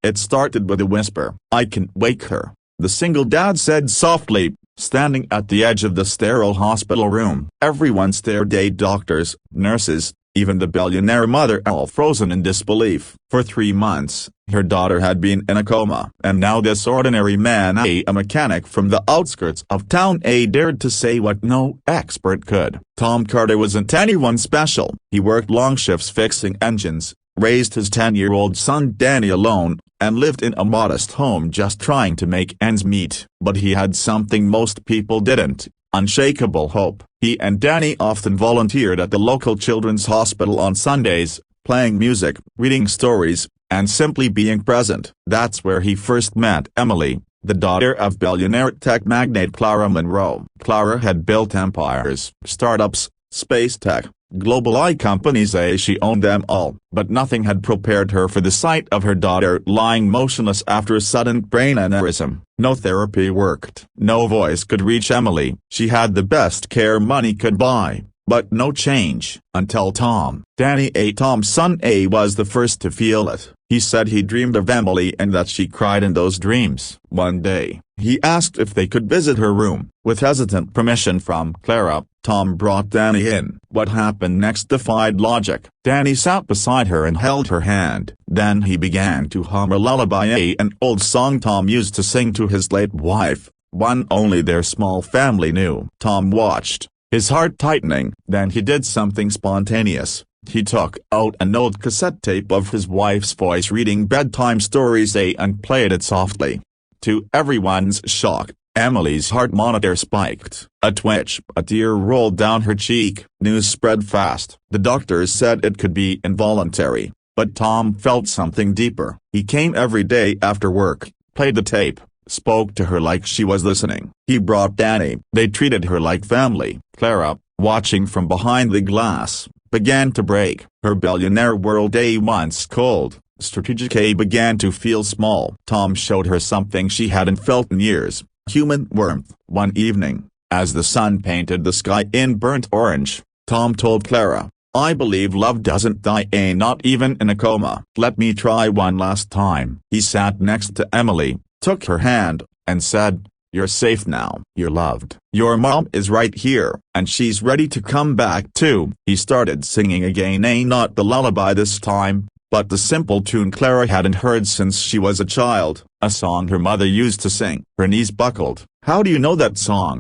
It started with a whisper. "I can wake her," the single dad said softly, standing at the edge of the sterile hospital room. Everyone stared, doctors, nurses, even the billionaire mother, all frozen in disbelief. For 3 months, her daughter had been in a coma. And now this ordinary man, a mechanic from the outskirts of town, dared to say what no expert could. Tom Carter wasn't anyone special. He worked long shifts fixing engines, raised his 10-year-old son Danny alone, and lived in a modest home just trying to make ends meet. But he had something most people didn't: unshakable hope. He and Danny often volunteered at the local children's hospital on Sundays, playing music, reading stories, and simply being present. That's where he first met Emily, the daughter of billionaire tech magnate Clara Monroe. Clara had built empires, startups, space tech, global companies. She owned them all. But nothing had prepared her for the sight of her daughter lying motionless after a sudden brain aneurysm. No therapy worked. No voice could reach Emily. She had the best care money could buy, but no change. Until Tom. Danny, Tom's son, was the first to feel it. He said he dreamed of Emily and that she cried in those dreams. One day, he asked if they could visit her room. With hesitant permission from Clara, Tom brought Danny in. What happened next defied logic. Danny sat beside her and held her hand. Then he began to hum a lullaby, an old song Tom used to sing to his late wife, one only their small family knew. Tom watched, his heart tightening. Then he did something spontaneous. He took out an old cassette tape of his wife's voice reading bedtime stories, and played it softly. To everyone's shock, Emily's heart monitor spiked. A twitch, a tear rolled down her cheek. News spread fast. The doctors said it could be involuntary, but Tom felt something deeper. He came every day after work, played the tape, spoke to her like she was listening. He brought Danny. They treated her like family. Clara, watching from behind the glass, began to break. Her billionaire world, once cold, strategic, began to feel small. Tom showed her something she hadn't felt in years: human warmth. One evening, as the sun painted the sky in burnt orange, Tom told Clara, "I believe love doesn't die, not even in a coma. Let me try one last time." He sat next to Emily, took her hand, and said, "You're safe now. You're loved. Your mom is right here, and she's ready to come back too." He started singing again, not the lullaby this time, but the simple tune Clara hadn't heard since she was a child, a song her mother used to sing. Her knees buckled. "How do you know that song?"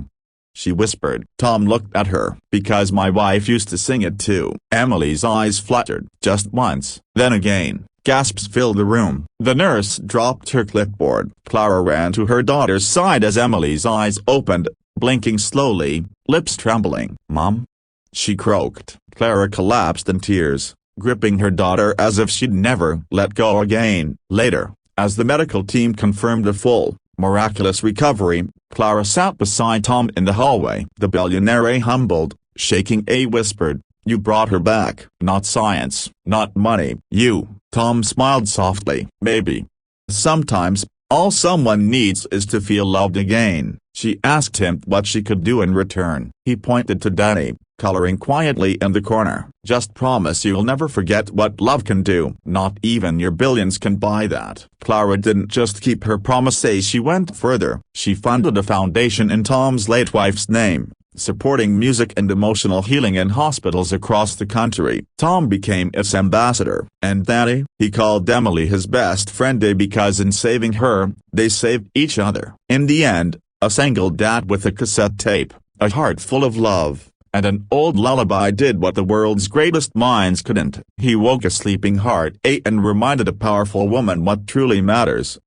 she whispered. Tom looked at her. "Because my wife used to sing it too." Emily's eyes fluttered. Just once, then again. Gasps filled the room. The nurse dropped her clipboard. Clara ran to her daughter's side as Emily's eyes opened, blinking slowly, lips trembling. "Mom?" she croaked. Clara collapsed in tears, gripping her daughter as if she'd never let go again. Later, as the medical team confirmed a full, miraculous recovery, Clara sat beside Tom in the hallway. The billionaire, humbled, shaking, whispered, "You brought her back. Not science, not money. You." Tom smiled softly. "Maybe. Sometimes, all someone needs is to feel loved again." She asked him what she could do in return. He pointed to Danny, coloring quietly in the corner. "Just promise you'll never forget what love can do. Not even your billions can buy that." Clara didn't just keep her promise, she went further. She funded a foundation in Tom's late wife's name, supporting music and emotional healing in hospitals across the country. Tom became its ambassador. And Danny, he called Emily his best friend, because in saving her, they saved each other. In the end, a single dad with a cassette tape, a heart full of love, and an old lullaby did what the world's greatest minds couldn't. He woke a sleeping heart, and reminded a powerful woman what truly matters.